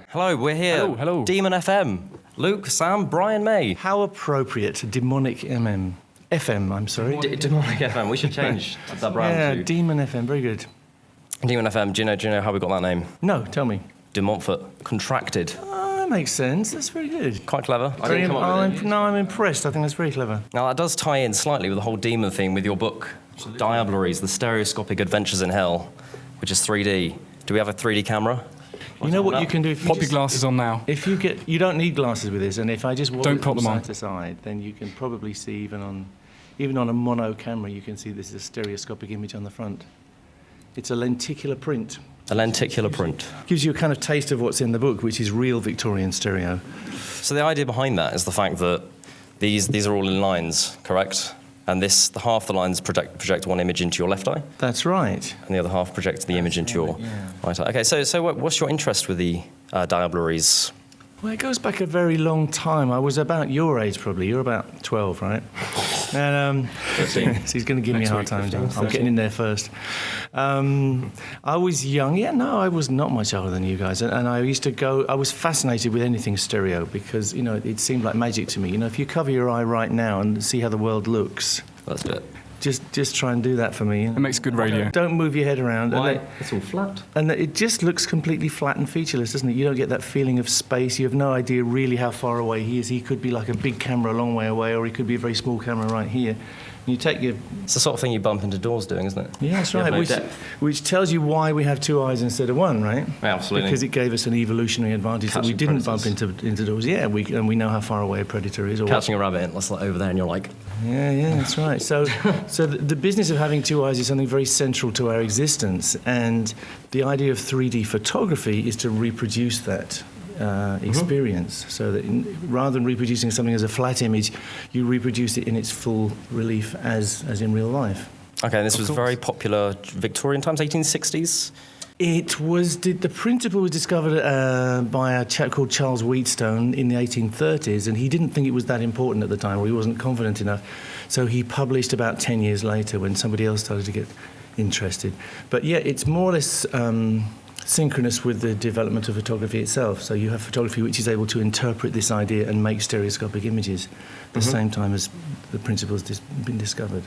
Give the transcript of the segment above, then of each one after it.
Hello, we're here. Hello. Demon FM. Luke, Sam, Brian, May. How appropriate, demonic FM, I'm sorry. Demonic FM. We should change that brand Yeah, to Demon FM, very good. Demon FM. Do you know how we got that name? No, tell me. De Montfort. Contracted. Oh, that makes sense. That's very good. Quite clever. I'm impressed. I think that's very clever. Now, that does tie in slightly with the whole demon theme with your book, Diableries, the Stereoscopic Adventures in Hell, which is 3D. Do we have a 3D camera? You know what you can do if you Pop your glasses on now. If you don't need glasses with this, and if I just wobble Don't it pop from them on. side to side, then you can probably see even on a mono camera, you can see this is a stereoscopic image on the front. It's a lenticular print. A lenticular print. Gives you a kind of taste of what's in the book, which is real Victorian stereo. So the idea behind that is the fact that these are all in lines, correct? And half the lines project one image into your left eye, That's right. and the other half projects the image into your right eye. Okay, so what's your interest with the Diableries? Well, it goes back a very long time. I was about your age, probably. You're about 12, right? And 15. so he's going to give me a hard time. 15, I'm getting in there first. I was young. Yeah, no, I was not much older than you guys. And I used to go. I was fascinated with anything stereo because it seemed like magic to me. If you cover your eye right now and see how the world looks, Let's do it. just try and do that for me. It makes good radio. Don't move your head around. Why? It's all flat. And it just looks completely flat and featureless, doesn't it? You don't get that feeling of space. You have no idea really how far away he is. He could be like a big camera a long way away, or he could be a very small camera right here. You take your... It's the sort of thing you bump into doors doing, isn't it? Yeah, that's You have right. no depth. Which tells you why we have two eyes instead of one, right? Yeah, absolutely. Because it gave us an evolutionary advantage that we Catching didn't predators. bump into doors. Yeah, we know how far away a predator is. Or Catching a rabbit and it's like over there and you're like... Yeah, that's right. So the business of having two eyes is something very central to our existence, and the idea of 3D photography is to reproduce that experience. So that rather than reproducing something as a flat image, you reproduce it in its full relief as in real life. Okay, and this was very popular Victorian times, 1860s? The principle was discovered by a chap called Charles Wheatstone in the 1830s, and he didn't think it was that important at the time, or he wasn't confident enough. So he published about 10 years later when somebody else started to get interested. But yeah, it's more or less synchronous with the development of photography itself. So you have photography which is able to interpret this idea and make stereoscopic images at the same time as the principle has been discovered.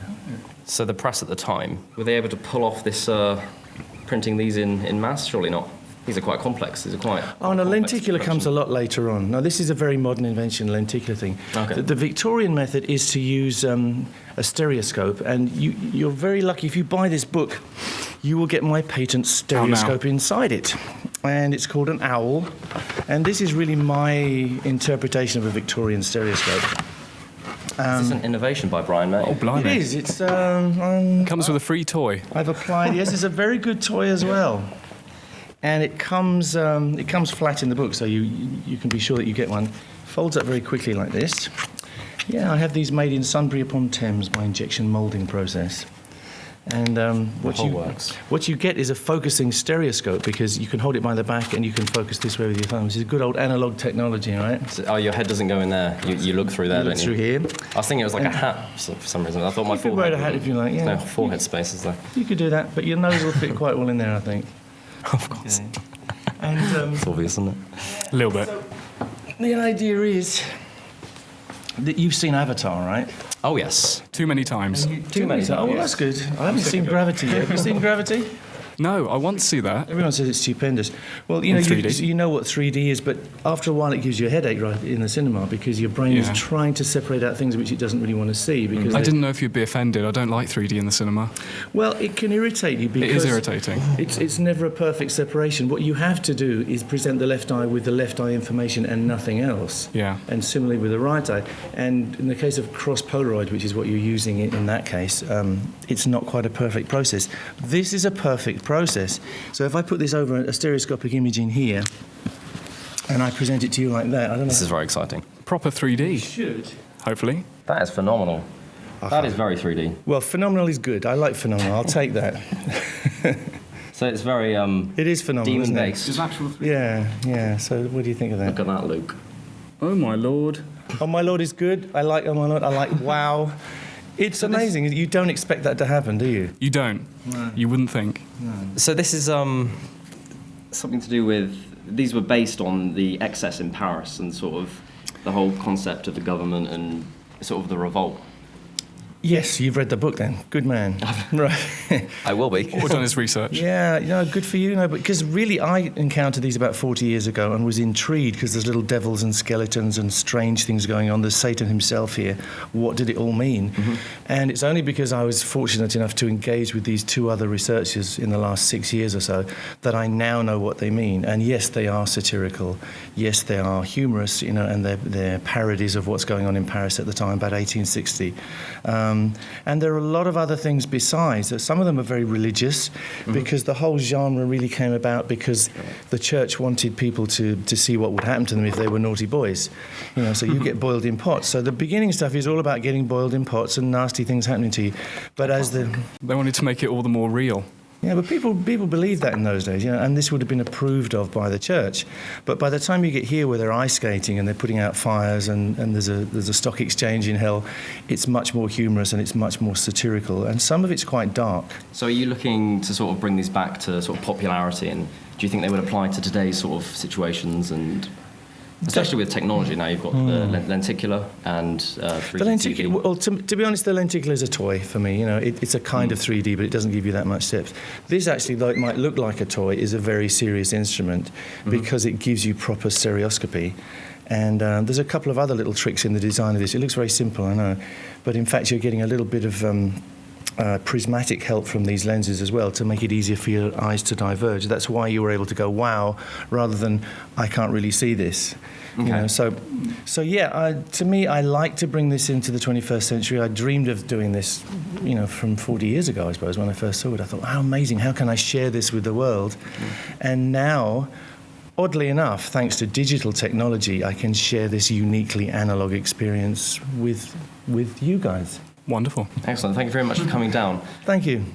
So the press at the time, were they able to pull off this... printing these in mass? Surely not. These are quite complex. These are quite... Oh, no, complex lenticular comes a lot later on. Now, this is a very modern invention, lenticular thing. Okay. The Victorian method is to use a stereoscope, and you're very lucky. If you buy this book, you will get my patent stereoscope inside it. And it's called an owl. And this is really my interpretation of a Victorian stereoscope. Is this an innovation by Brian May? Oh, blimey. It is. It's... Comes with a free toy. I've applied. Yes, it's a very good toy as well, and it comes flat in the book, so you can be sure that you get one. Folds up very quickly like this. Yeah, I have these made in Sunbury-upon-Thames by injection moulding process. And what you get is a focusing stereoscope, because you can hold it by the back and you can focus this way with your thumb. This is good old analog technology, right? So, your head doesn't go in there. You look through there, You look don't through you? here. I was thinking it was like a hat for some reason. I thought my You could forehead... wear a hat if you like, yeah. There's no forehead space, is there? You could do that, but your nose will fit quite well in there, I think. Of course. Okay. And It's obvious, isn't it? A little bit. the idea is that you've seen Avatar, right? Oh, yes. Too many times. Too many Oh, well, times. that's good. I haven't seen Gravity yet. Have you seen Gravity? No, I want to see that. Everyone says it's stupendous. Well, In 3D. you know what 3D is, but after a while it gives you a headache right in the cinema, because your brain is Yeah. trying to separate out things which it doesn't really want to see. Because I didn't know if you'd be offended. I don't like 3D in the cinema. Well, it can irritate you It because is irritating. It's never a perfect separation. What you have to do is present the left eye with the left eye information and nothing else. Yeah. And similarly with the right eye. And in the case of cross-polaroid, which is what you're using in that case, it's not quite a perfect process. This is a perfect process. So if I put this over a stereoscopic image in here, and I present it to you like that, I don't know. This is very exciting. Proper 3D, Should. hopefully. That is phenomenal. That is very 3D. Well, phenomenal is good. I like phenomenal. I'll take that. So it's very It is phenomenal, isn't it? demon-based. actual Yeah. So what do you think of that? Look at that, Luke. Oh, my Lord. Oh My Lord is good. I like Oh My Lord. I like wow. It's amazing. You don't expect that to happen, do you? You don't. No. You wouldn't think. So this is something to do with these were based on the excess in Paris and sort of the whole concept of the government and sort of the revolt. Yes, you've read the book then. Good man. Right. I will be. Or done his research. Yeah, good for you. No, but because really I encountered these about 40 years ago and was intrigued because there's little devils and skeletons and strange things going on. There's Satan himself here. What did it all mean? Mm-hmm. And it's only because I was fortunate enough to engage with these two other researchers in the last 6 years or so that I now know what they mean. And yes, they are satirical. Yes, they are humorous, and they're parodies of what's going on in Paris at the time, about 1860. And there are a lot of other things besides. Some of them are very religious, because the whole genre really came about because the church wanted people to see what would happen to them if they were naughty boys. So you get boiled in pots. So the beginning stuff is all about getting boiled in pots and nasty things happening to you. But as They wanted to make it all the more real. Yeah, but people believed that in those days, and this would have been approved of by the church. But by the time you get here where they're ice skating and they're putting out fires and there's a stock exchange in hell, it's much more humorous and it's much more satirical, and some of it's quite dark. So are you looking to sort of bring these back to sort of popularity, and do you think they would apply to today's sort of situations, and especially with technology now? You've got the lenticular and 3D The lenticular, TV. well, to be honest, the lenticular is a toy for me. It's a kind of 3D, but it doesn't give you that much depth. This actually, though it might look like a toy, is a very serious instrument because it gives you proper stereoscopy. And there's a couple of other little tricks in the design of this. It looks very simple, I know, but in fact you're getting a little bit of prismatic help from these lenses as well to make it easier for your eyes to diverge. That's why you were able to go wow rather than I can't really see this. Okay. So yeah, to me, I like to bring this into the 21st century. I dreamed of doing this, from 40 years ago, I suppose, when I first saw it. I thought, how amazing, how can I share this with the world? And now, oddly enough, thanks to digital technology, I can share this uniquely analog experience with you guys. Wonderful. Excellent. Thank you very much for coming down. Thank you.